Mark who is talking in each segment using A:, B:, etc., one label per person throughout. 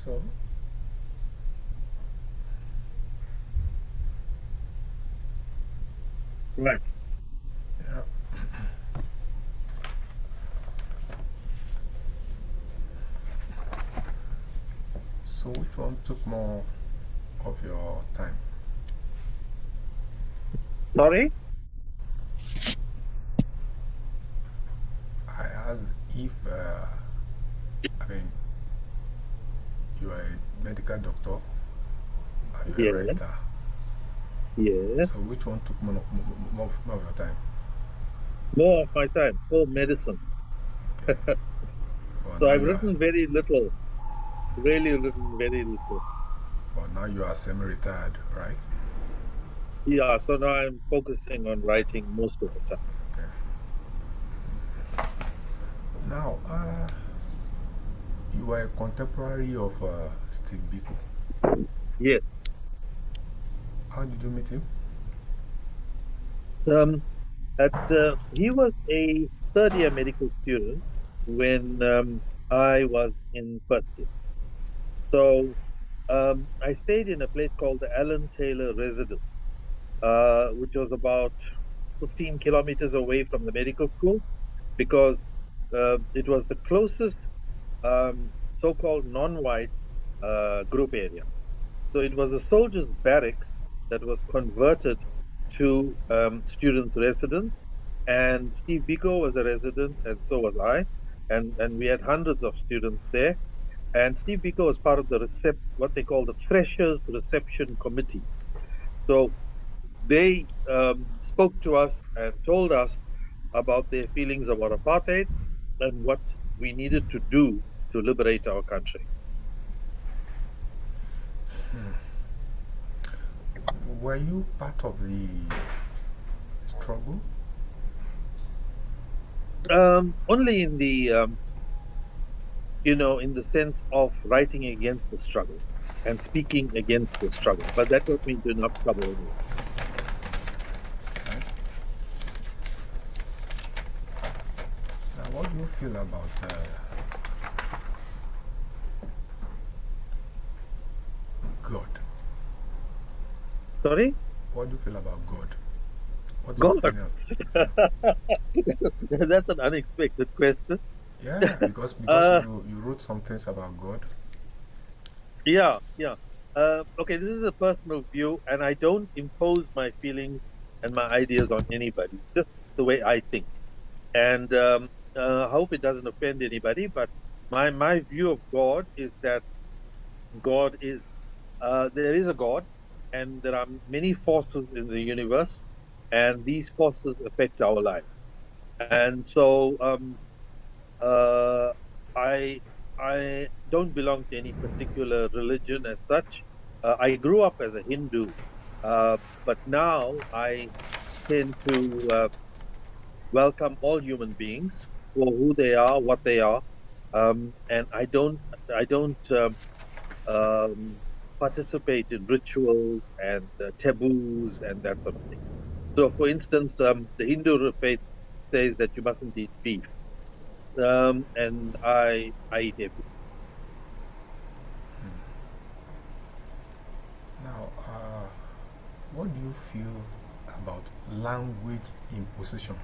A: So,
B: Right.
A: yeah. So, which one took more of your time?
B: Sorry?
A: I asked if, I mean, you are a medical doctor and you are a
B: Yeah,
A: writer.
B: yeah.
A: So, which one took more of your time?
B: More of my time. Oh, medicine.
A: Okay. Well,
B: So
A: now
B: I've
A: you are,
B: written very little, really written very little.
A: well, now you are semi-retired, right?
B: Yeah, so now I'm focusing on writing most of the time.
A: Okay. Now, you are a contemporary of Steve Biko.
B: Yes.
A: How did you meet him?
B: Um, he was a third year medical student when I was in first year. So I stayed in a place called the Alan Taylor Residence, which was about 15 kilometers away from the medical school because it was the closest so-called non-white group area. So it was a soldiers' barracks that was converted to students' residence. And Steve Biko was a resident, and so was I. And we had hundreds of students there. And Steve Biko was part of the what they call the Freshers Reception Committee. So they spoke to us and told us about their feelings about apartheid and what we needed to do to liberate our country.
A: Were you part of the struggle?
B: Only in the in the sense of writing against the struggle and speaking against the struggle. But that got me into enough trouble anyway.
A: Right? Now, what do you feel about God?
B: Sorry?
A: What do you feel about God? What's your
B: God.
A: feeling?
B: That's an unexpected question.
A: Yeah, because
B: Uh,
A: you wrote some things about God.
B: yeah, yeah. Okay, this is a personal view, and I don't impose my feelings and my ideas on anybody, just the way I think. And I hope it doesn't offend anybody, but my view of God is that God is there is a God, and there are many forces in the universe, and these forces affect our life. And so uh, I I don't belong to any particular religion as such. I grew up as a Hindu, but now I tend to welcome all human beings for who they are, what they are, and I don't um, participate in rituals and taboos and that sort of thing. So, for instance, the Hindu faith says that you mustn't eat beef, and I eat everything.
A: Now, what do you feel about language imposition?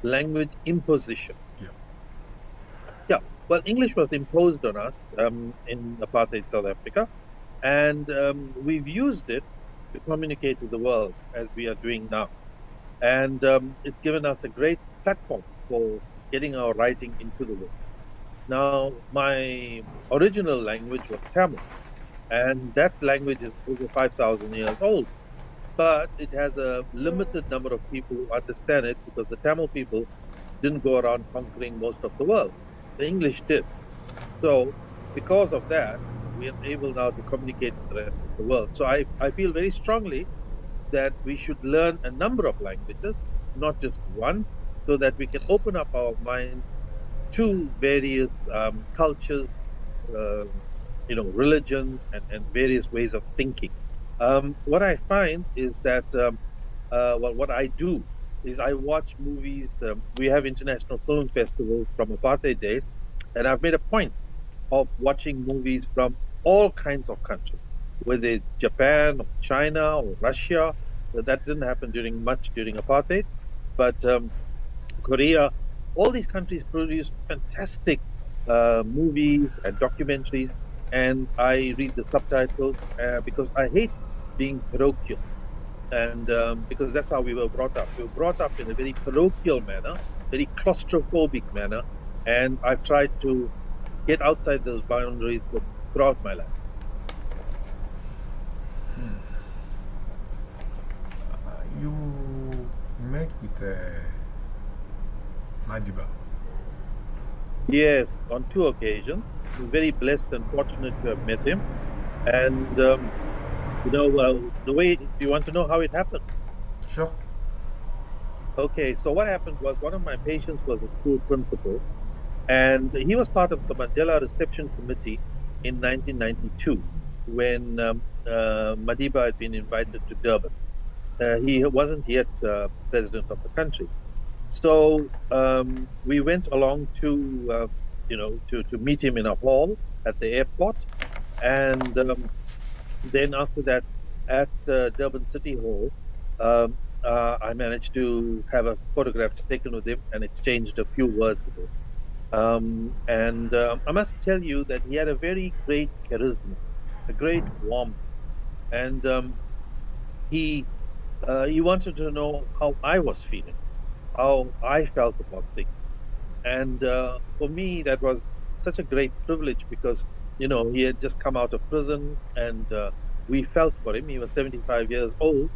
B: Language imposition.
A: Yeah.
B: Yeah. Well, English was imposed on us in apartheid South Africa, and we've used it to communicate with the world as we are doing now. And it's given us a great platform for getting our writing into the world. Now, my original language was Tamil, and that language is over 5,000 years old, but it has a limited number of people who understand it because the Tamil people didn't go around conquering most of the world. The English did. So, because of that, we are able now to communicate with the rest of the world. So, I feel very strongly that we should learn a number of languages, not just one, so that we can open up our minds to various cultures, uh, religions, and various ways of thinking. What I find is that, well, what I do is I watch movies. We have international film festivals from apartheid days, and I've made a point. of watching movies from all kinds of countries, whether it's Japan or China or Russia. That didn't happen during apartheid, but Korea, all these countries produce fantastic movies and documentaries, and I read the subtitles because I hate being parochial, and because that's how we were brought up. We were brought up in a very parochial manner, very claustrophobic manner, and I've tried to get outside those boundaries throughout my life.
A: You met with Madiba.
B: Yes, on two occasions. I'm very blessed and fortunate to have met him. And the way, do you want to know how it happened?
A: Sure.
B: Okay, so what happened was one of my patients was a school principal, and he was part of the Mandela Reception Committee in 1992 when Madiba had been invited to Durban. He wasn't yet president of the country. So we went along to meet him in a hall at the airport, and then after that, at Durban City Hall, I managed to have a photograph taken with him and exchanged a few words with him. And I must tell you that he had a very great charisma, a great warmth, and he wanted to know how I was feeling, how I felt about things. And for me, that was such a great privilege because, he had just come out of prison and we felt for him. He was 75 years old,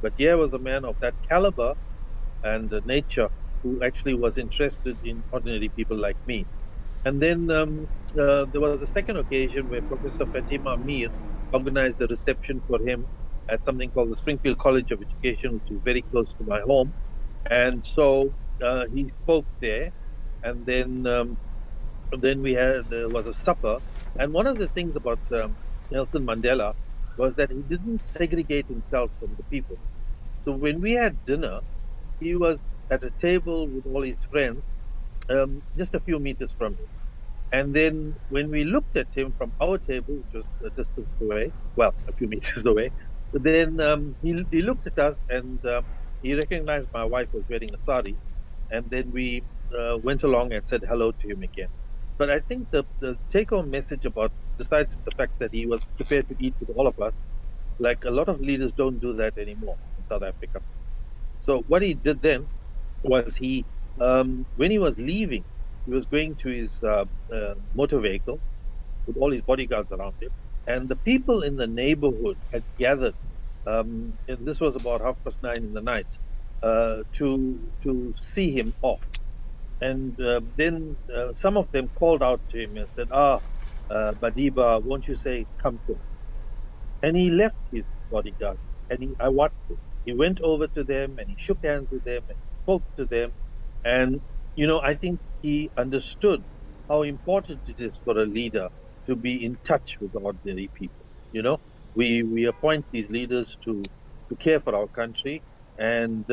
B: but here was a man of that caliber and nature who actually was interested in ordinary people like me. And then there was a second occasion where Professor Fatima Mir organized a reception for him at something called the Springfield College of Education, which is very close to my home. And so he spoke there, and then there was a supper. And one of the things about Nelson Mandela was that he didn't segregate himself from the people. So when we had dinner, he was at a table with all his friends, just a few meters from him. And then when we looked at him from our table, which was a distance away, well, a few meters away, then he looked at us and he recognized my wife was wearing a sari. And then we went along and said hello to him again. But I think the take home message about, besides the fact that he was prepared to eat with all of us, like a lot of leaders don't do that anymore in South Africa. So what he did then was when he was leaving, he was going to his motor vehicle with all his bodyguards around him, and the people in the neighborhood had gathered. And this was about 9:30 in the night to see him off. And then some of them called out to him and said, Badiba, won't you say, come to us? And he left his bodyguard and I watched him. He went over to them and he shook hands with them and spoke to them. And, I think he understood how important it is for a leader to be in touch with the ordinary people. You know, we appoint these leaders to care for our country, and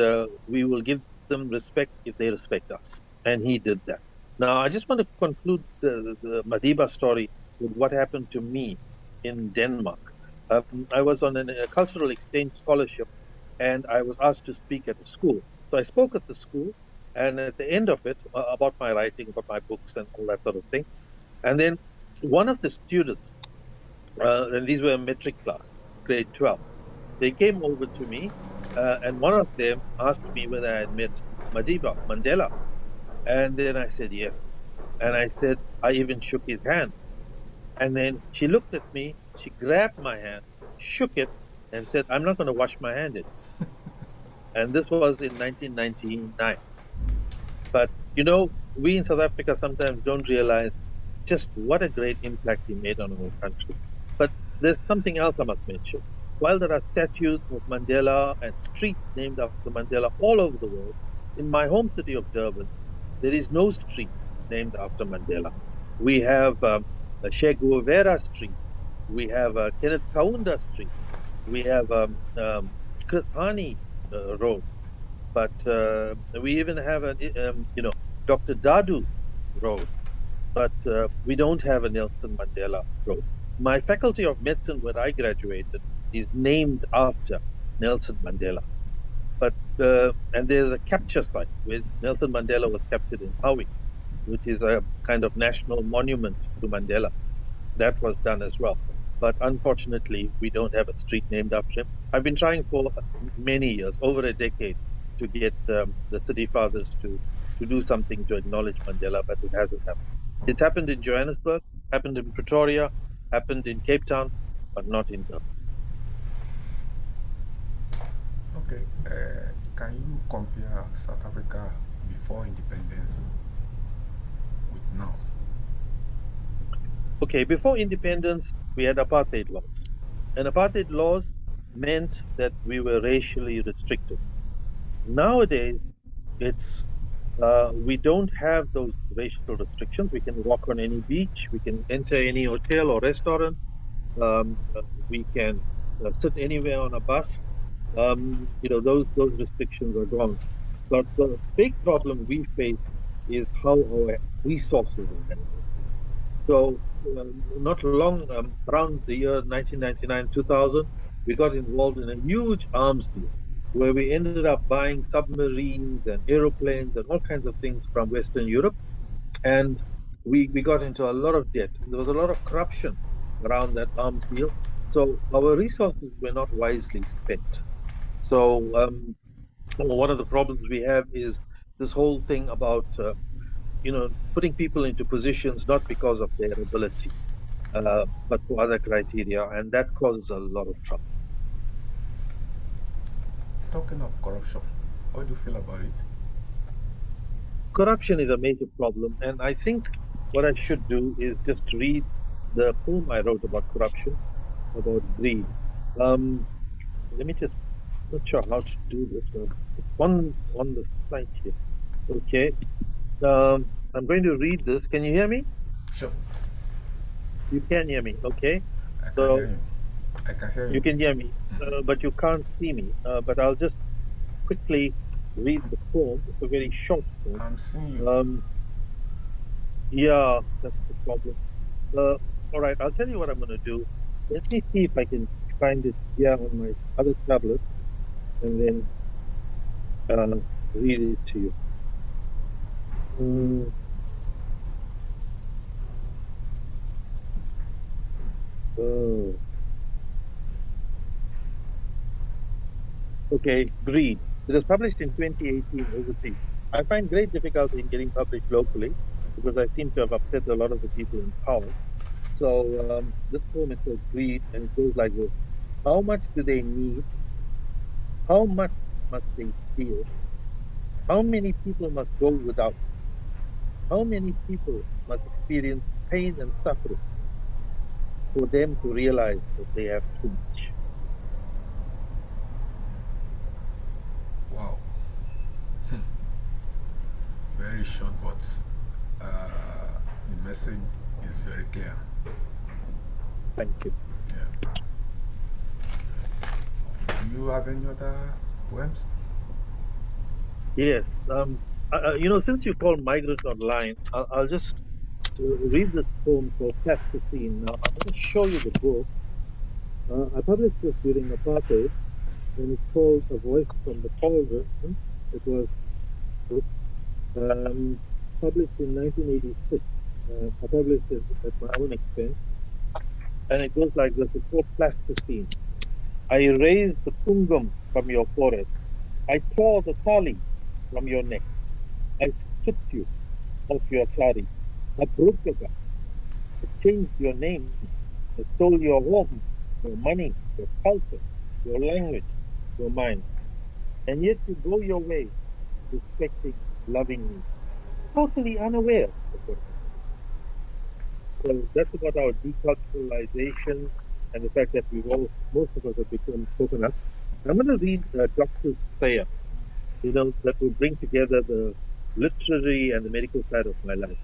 B: we will give them respect if they respect us. And he did that. Now, I just want to conclude the Madiba story with what happened to me in Denmark. I was on a cultural exchange scholarship, and I was asked to speak at a school. So I spoke at the school, and at the end of it, about my writing, about my books, and all that sort of thing. And then one of the students, and these were a metric class, grade 12, they came over to me, and one of them asked me whether I had met Madiba Mandela. And then I said yes. And I said, I even shook his hand. And then she looked at me, she grabbed my hand, shook it, and said, I'm not going to wash my hand anymore. And this was in 1999. But, we in South Africa sometimes don't realize just what a great impact he made on our country. But there's something else I must mention. While there are statues of Mandela and streets named after Mandela all over the world, in my home city of Durban, there is no street named after Mandela. We have a Che Guevara Street. We have Kenneth Kaunda Street. We have Chris Hani Road. But we even have Dr. Dadu Road. but we don't have a Nelson Mandela Road. My faculty of medicine, when I graduated, is named after Nelson Mandela. But and there's a capture site where Nelson Mandela was captured in Howie, which is a kind of national monument to Mandela. That was done as well. But unfortunately, we don't have a street named after him. I've been trying for many years, over a decade, to get the city fathers to do something to acknowledge Mandela, but it hasn't happened. It happened in Johannesburg, happened in Pretoria, happened in Cape Town, but not in Durban.
A: Okay, can you compare South Africa before independence with now?
B: Okay, before independence, we had apartheid laws. And apartheid laws meant that we were racially restricted. Nowadays, it's we don't have those racial restrictions. We can walk on any beach. We can enter any hotel or restaurant. We can sit anywhere on a bus. Those restrictions are gone. But the big problem we face is how our resources are handled. So not long around the year 1999, 2000, we got involved in a huge arms deal where we ended up buying submarines and aeroplanes and all kinds of things from Western Europe. And we got into a lot of debt. There was a lot of corruption around that arms deal. So our resources were not wisely spent. So one of the problems we have is this whole thing about putting people into positions not because of their ability, but for other criteria, and that causes a lot of trouble.
A: Talking of corruption, how do you feel about it?
B: Corruption is a major problem, and I think what I should do is just read the poem I wrote about corruption, about greed. Um, Let me just, not sure how to do this. It's on the site here. Okay. I'm going to read this. Can you hear me?
A: Sure,
B: You can hear me. Okay.
A: I can hear
B: So
A: you. I can hear
B: you
A: you.
B: can hear me, but you can't see me. But I'll just quickly read the poem. It's a very short poem.
A: I'm seeing you.
B: Um, yeah, that's the problem. Uh, all right, I'll tell you what I'm going to do. Let me see if I can find it here on my other tablet and then uh, read it to you. Mm, oh, okay, Greed. It was published in 2018 overseas. I find great difficulty in getting published locally because I seem to have upset a lot of the people in power. So this poem is called Greed, and it goes like this. How much do they need? How much must they steal? How many people must go without? How many people must experience pain and suffering for them to realize that they have too much?
A: Wow, very short, but the message is very clear.
B: Thank you.
A: Yeah. Do you have any other poems?
B: Yes. Since you called Migrant Online, I'll just read this poem called Plasticine. Now, I'm going to show you the book. I published this during apartheid, and it's called A Voice from the Cauldron. It was um, published in 1986. I published it at my own expense, and it goes like this. It's called Plasticine. I raised the kungum from your forehead. I tore the thali from your neck. I stripped you of your sari. I broke your back. I changed your name. I stole your home, your money, your culture, your language, your mind. And yet you go your way, respecting, loving me, totally unaware of what I do. So that's about our deculturalization and the fact that most of us have become coconuts. I'm going to read Dr. Sayer, that will bring together the literary and the medical side of my life.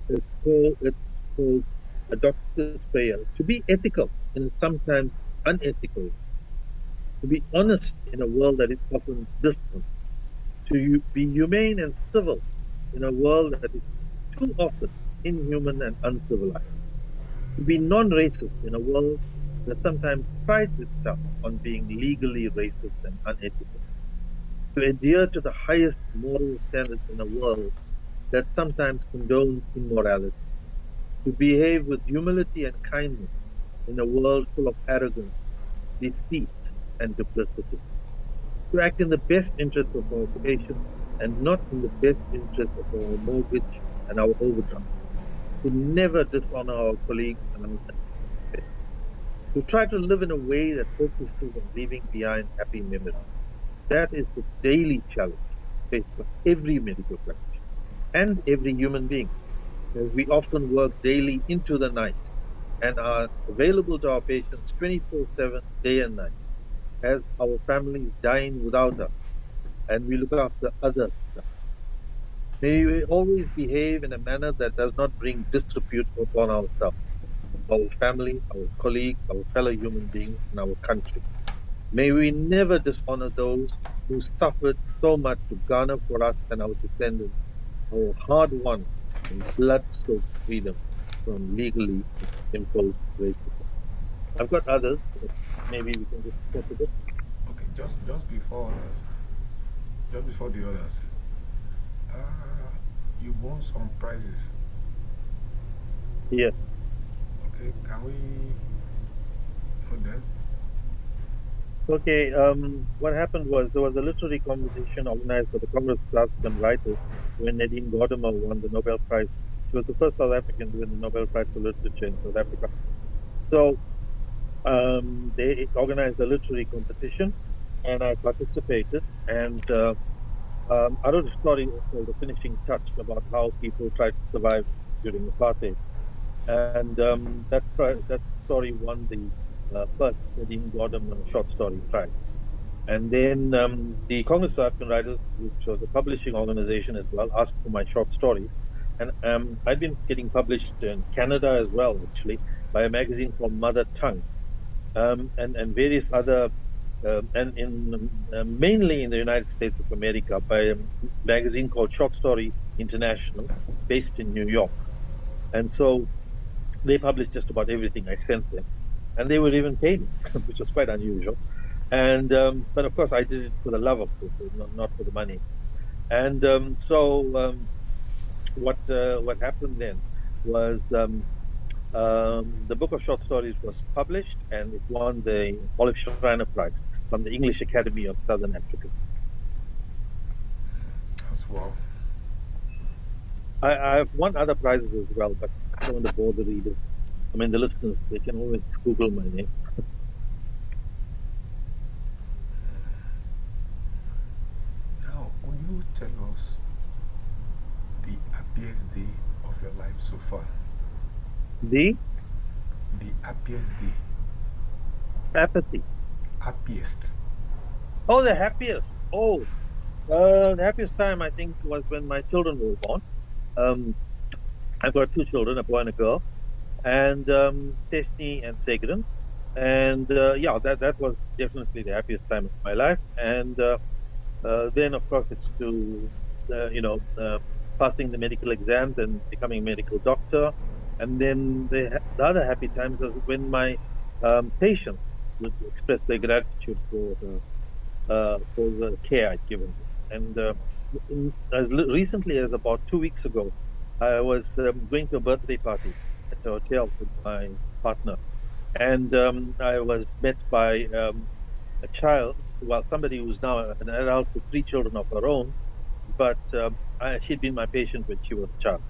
B: It's called a doctor's prayer. To be ethical in a sometimes unethical, to be honest in a world that is often distant, to be humane and civil in a world that is too often inhuman, and uncivilized. To be non-racist in a world that sometimes prides itself on being legally racist and unethical. To adhere to the highest moral standards in a world that sometimes condones immorality. To behave with humility and kindness in a world full of arrogance, deceit, and duplicity. To act in the best interest of our patients and not in the best interest of our mortgage and our overdraft. To never dishonor our colleagues and our participants. To try to live in a way that focuses on leaving behind happy memories. That is the daily challenge faced by every medical practitioner and every human being, as we often work daily into the night and are available to our patients 24/7, day and night, as our families dine without us and we look after others. May we always behave in a manner that does not bring disrepute upon ourselves, our family, our colleagues, our fellow human beings, and our country. May we never dishonor those who suffered so much to garner for us and our descendants our hard-won and blood-soaked freedom from legally imposed racism. I've got others, but maybe we can just talk a bit.
A: Okay, just before others, just before the others, you won some prizes.
B: Yes.
A: Okay, can we know them?
B: Okay. What happened was there was a literary competition organized by the Congress of African Writers when Nadine Gordimer won the Nobel Prize. She was the first South African to win the Nobel Prize for Literature in South Africa. So they organized a literary competition, and I participated. And I wrote a story called "The Finishing Touch" about how people tried to survive during apartheid. And that story won the first Nadine Gordimer short story prize. And then the Congress of African Writers, which was a publishing organization as well, asked for my short stories. And I'd been getting published in Canada as well, actually, by a magazine called Mother Tongue, and various other, and in mainly in the United States of America, by a magazine called Short Story International, based in New York. And so they published just about everything I sent them, and they would even pay me, which was quite unusual. And but of course, I did it for the love of it, not for the money. And what happened then was the book of short stories was published, and it won the Olive Schreiner Prize from the English Academy of Southern Africa.
A: As well.
B: I've won other prizes as well, but I don't want to bore the readers. I mean, the listeners, they can always Google my name.
A: Now, will you tell us the happiest day of your life so far?
B: The
A: The happiest day.
B: apathy.
A: Happiest.
B: Oh, the happiest. Oh, the happiest time I think was when my children were born. Um, I've got two children, a boy and a girl, and Tesni and Segrin. And yeah, that was definitely the happiest time of my life. And then, of course, it's to passing the medical exams and becoming a medical doctor. And then the other happy times was when my patients would express their gratitude for the care I'd given them. And recently as about 2 weeks ago, I was going to a birthday party at a hotel with my partner, and I was met by a child, well, somebody who's now an adult with three children of her own, but she'd been my patient when she was a child.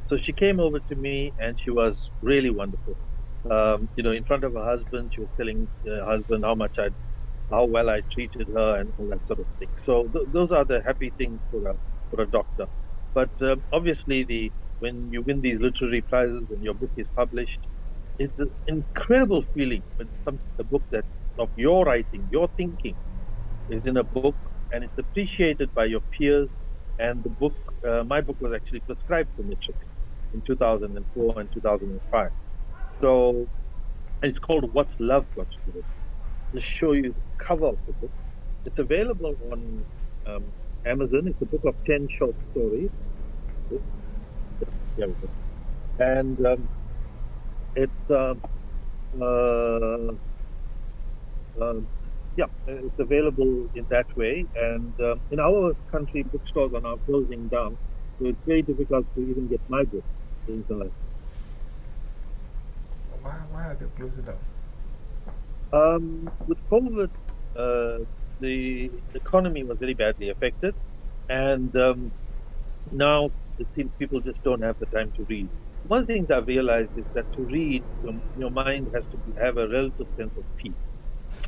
B: So she came over to me, and she was really wonderful. In front of her husband, she was telling her husband how well I treated her and all that sort of thing. So those are the happy things for a doctor. But obviously, the when you win these literary prizes, when your book is published, it's an incredible feeling when a book that of your writing, your thinking, is in a book and it's appreciated by your peers. And the book, my book was actually prescribed for metrics in 2004 and 2005. So it's called "What's Love Got to Do with It?" Just show you the cover of the book. It's available on Amazon. It's a book of 10 short stories. Oops, yeah, here we go. and it's uh, um, yeah, it's available in that way. And in our country, bookstores are now closing down, so it's very difficult to even get my book in South Africa.
A: Why are they closing down?
B: With COVID, uh, the economy was very badly affected, and now it seems people just don't have the time to read. One thing I've realized is that to read, your mind has to have a relative sense of peace.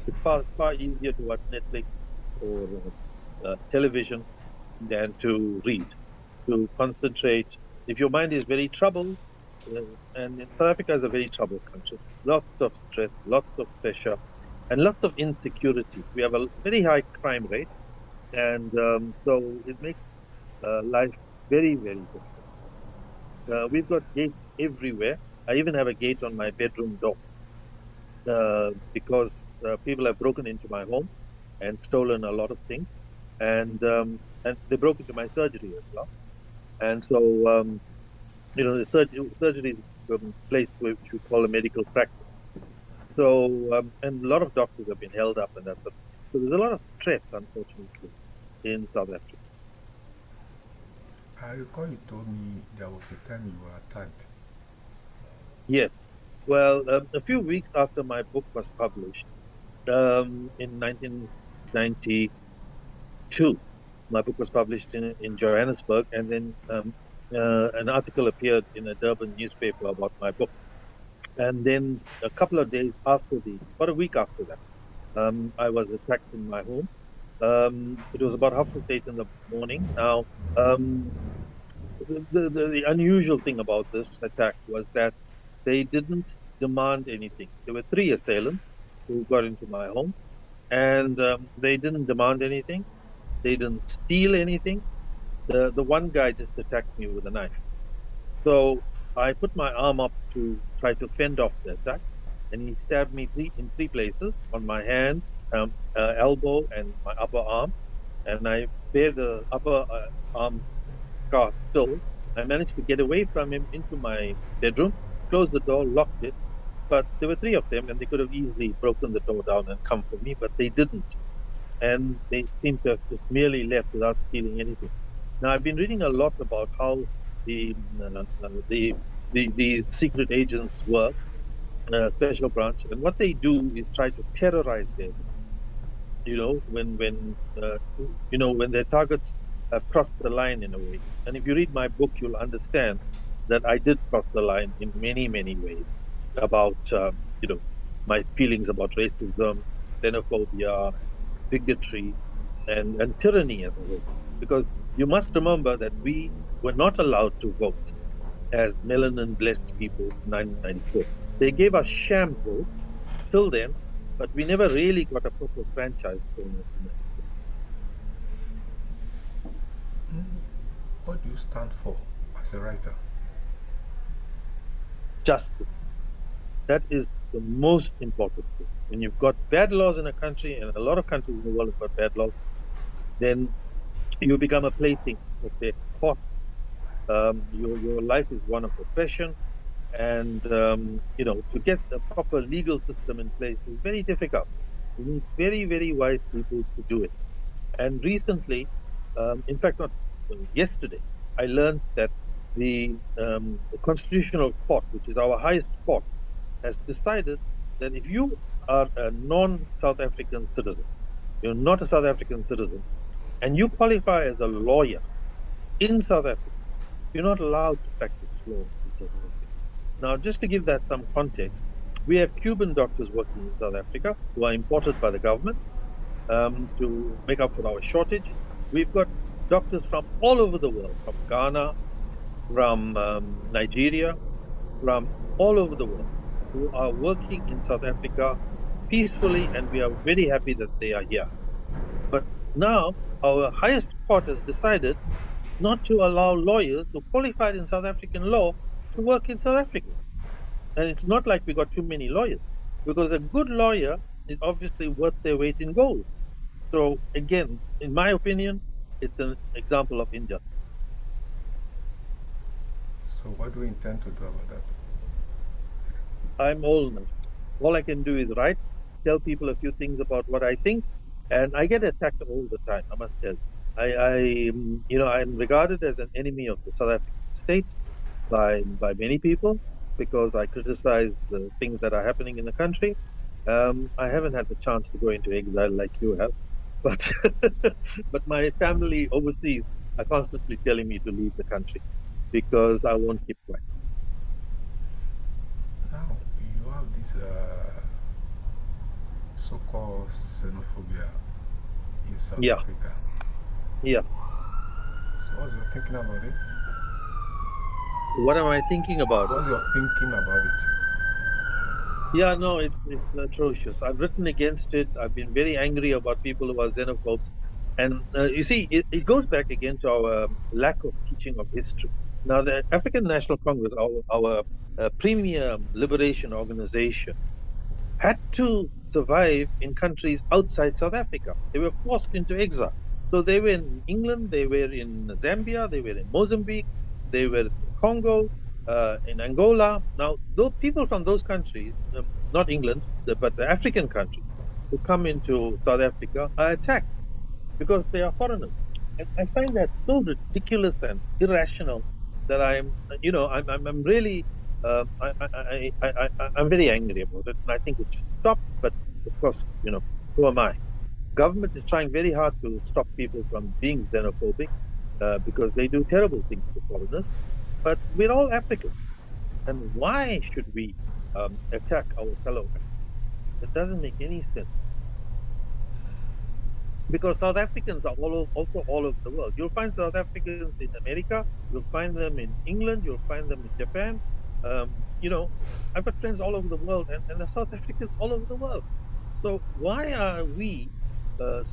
B: It's far easier to watch Netflix or television than to read, to concentrate. If your mind is very troubled, uh, and South Africa is a very troubled country, lots of stress, lots of pressure, and lots of insecurity. We have a very high crime rate, and so it makes life very, very difficult. We've got gates everywhere. I even have a gate on my bedroom door because people have broken into my home and stolen a lot of things, and they broke into my surgery as well. And so, the surgery is a place which we call a medical practice. So, and a lot of doctors have been held up and that sort of thing. So there's a lot of stress, unfortunately, in South Africa.
A: I recall you told me there was a time you were attacked.
B: Yes. Well, a few weeks after my book was published, in 1992, my book was published in Johannesburg, and then an article appeared in a Durban newspaper about my book. And then a couple of days after about a week after that, I was attacked in my home. It was about 8:30 in the morning. Now, um, the unusual thing about this attack was that they didn't demand anything. There were three assailants who got into my home, and they didn't demand anything. They didn't steal anything. The one guy just attacked me with a knife. So I put my arm up to try to fend off the attack, and he stabbed me in three places on my hand, elbow, and my upper arm. And I bear the upper arm scar still. I managed to get away from him into my bedroom, closed the door, locked it. But there were three of them, and they could have easily broken the door down and come for me, but they didn't. And they seemed to have just merely left without stealing anything. Now, I've been reading a lot about how the uh, uh, the the secret agents work, special branch, and what they do is try to terrorize them. When their targets have crossed the line in a way. And if you read my book, you'll understand that I did cross the line in many, many ways about my feelings about racism, xenophobia, bigotry, and tyranny as a whole. Because you must remember that we were not allowed to vote as melanin blessed people in 1994. They gave us sham votes till then, but we never really got a proper franchise for 1994.
A: What do you stand for as a writer?
B: Justice. That is the most important thing. When you've got bad laws in a country, and a lot of countries in the world have got bad laws, then you become a plaything of their court. Your life is one of oppression, and to get a proper legal system in place is very difficult. You need very, very wise people to do it. And recently, in fact, not yesterday, I learned that the Constitutional Court, which is our highest court, has decided that if you are a non-South African citizen, you're not a South African citizen, and you qualify as a lawyer in South Africa, you're not allowed to practice law in South Africa. Now, just to give that some context, we have Cuban doctors working in South Africa who are imported by the government to make up for our shortage. We've got doctors from all over the world, from Ghana, from Nigeria, from all over the world, who are working in South Africa peacefully, and we are very happy that they are here. But now our highest court has decided not to allow lawyers who qualified in South African law to work in South Africa. And it's not like we got too many lawyers, because a good lawyer is obviously worth their weight in gold. So again, in my opinion, it's an example of injustice.
A: So what do you intend to do about that?
B: I'm old now. All I can do is write, tell people a few things about what I think, and I get attacked all the time. I must tell you, I'm regarded as an enemy of the South African state by many people because I criticize the things that are happening in the country. I haven't had the chance to go into exile like you have, but but my family overseas are constantly telling me to leave the country because I won't keep quiet.
A: Now, you have this so-called xenophobia in South
B: Yeah,
A: Africa.
B: yeah.
A: So what's your thinking about it?
B: What am I thinking about it?
A: What's your thinking about it?
B: Yeah, no, it's atrocious. I've written against it. I've been very angry about people who are xenophobes. And you see, it goes back again to our lack of teaching of history. Now, the African National Congress, our premier liberation organization, had to survive in countries outside South Africa. They were forced into exile. So they were in England, they were in Zambia, they were in Mozambique, they were in Congo, in Angola. Now, those people from those countries, not England, but the African countries, who come into South Africa are attacked because they are foreigners. I find that so ridiculous and irrational that I'm really, I'm very angry about it, and I think it should stop. But of course, who am I? Government is trying very hard to stop people from being xenophobic because they do terrible things to foreigners. But we're all Africans, and why should we attack our fellow Africans? It doesn't make any sense. Because South Africans are also all over the world. You'll find South Africans in America, you'll find them in England, you'll find them in Japan. You know, I've got friends all over the world, and the South Africans all over the world. So why are we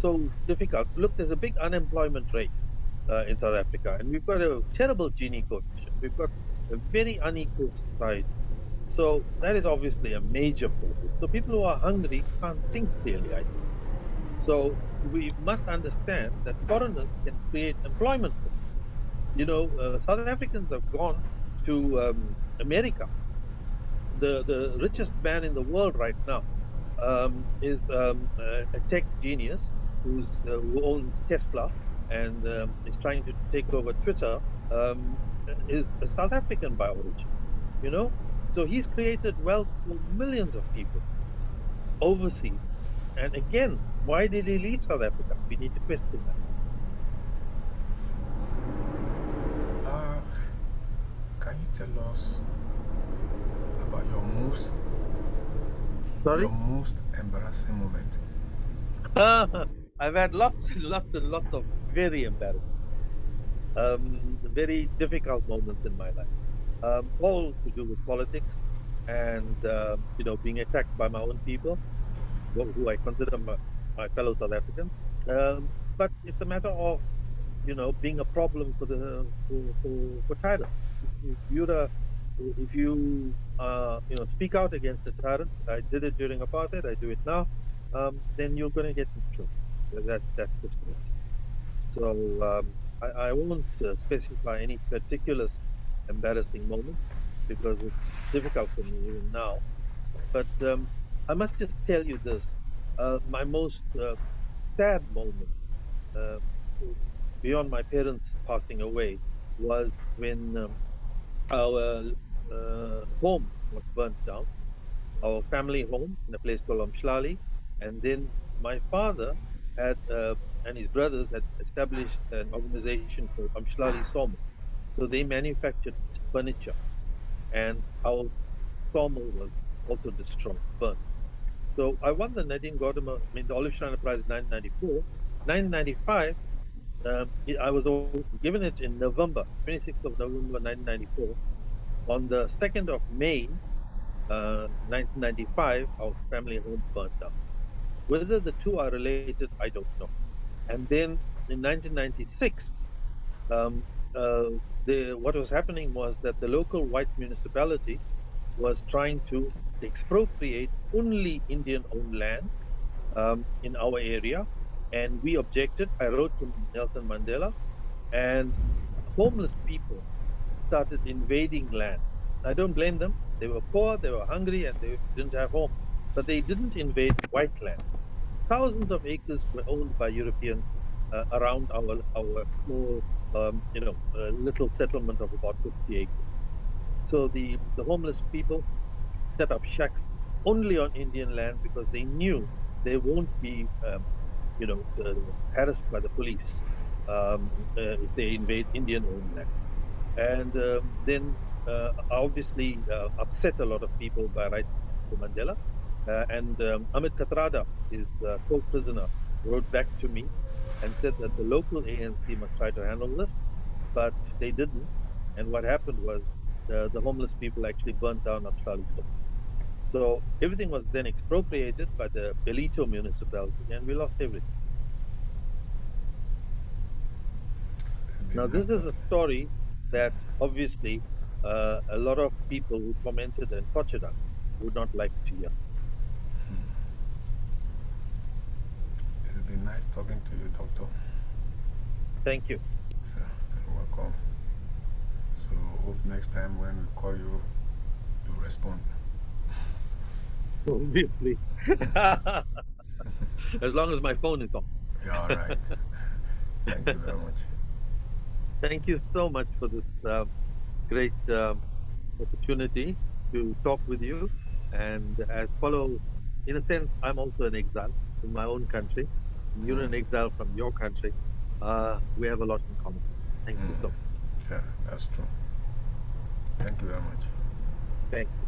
B: so difficult? Look, there's a big unemployment rate in South Africa, and we've got a terrible Gini coefficient. We've got a very unequal society. So that is obviously a major problem. So people who are hungry can't think clearly, I think. So we must understand that foreigners can create employment for them. South Africans have gone to America. The richest man in the world right now is a tech genius who owns Tesla and is trying to take over Twitter. Um, is a South African by origin. You know, so he's created wealth for millions of people overseas. And again, why did he leave South Africa? We need to question that.
A: Uh, can you tell us about
B: Sorry?
A: your most embarrassing moment?
B: I've had lots and lots and lots of very embarrassing, very difficult moments in my life, all to do with politics and, being attacked by my own people, who I consider my fellow South Africans. But it's a matter of, being a problem for for tyrants. If you speak out against a tyrant, I did it during apartheid, I do it now, then you're going to get in trouble. That's just what it is. So I won't specify any particular embarrassing moment because it's difficult for me even now. But I must just tell you this: my most sad moment uh, beyond my parents passing away was when our home was burnt down, our family home in a place called Amshlali. And then my father had and his brothers had established an organization called Amshlali Sawmill. So they manufactured furniture, and our sawmill was also destroyed, burnt. So I won the Nadine Gordimer, the Olive Shrine Prize in 1994. 1995, I was given it in November, 26th of November 1994. On the 2nd of May 1995, our family home burned down. Whether the two are related, I don't know. And then in 1996, um, uh, what was happening was that the local white municipality was trying to expropriate only Indian-owned land in our area, and we objected. I wrote to Nelson Mandela, and homeless people. started invading land. I don't blame them. They were poor, they were hungry, and they didn't have home. But they didn't invade white land. Thousands of acres were owned by Europeans around our small, little settlement of about 50 acres. So the homeless people set up shacks only on Indian land because they knew they won't be, harassed by the police if they invade Indian-owned land. And then obviously upset a lot of people by writing to Mandela. And Amit Kathrada, his co-prisoner, wrote back to me and said that the local ANC must try to handle this, but they didn't. And what happened was the homeless people actually burnt down Apsali. So everything was then expropriated by the Belito municipality, and we lost everything.
A: It's been
B: Now,
A: nice
B: this is a
A: talking.
B: story that obviously a lot of people who commented and tortured us would not like to hear.
A: It's been nice talking to you, Doctor.
B: Thank you.
A: Yeah, you're welcome. So hope next time when we call you, you respond.
B: Obviously. As long as my phone is on.
A: Yeah, all right. Thank you very much.
B: Thank you so much for this great opportunity to talk with you. And as follow, in a sense, I'm also an exile in my own country. And you're
A: Mm,
B: an exile from your country. We have a lot in common. Thank you
A: mm.
B: so much.
A: Yeah, that's true. Thank you very much.
B: Thank you.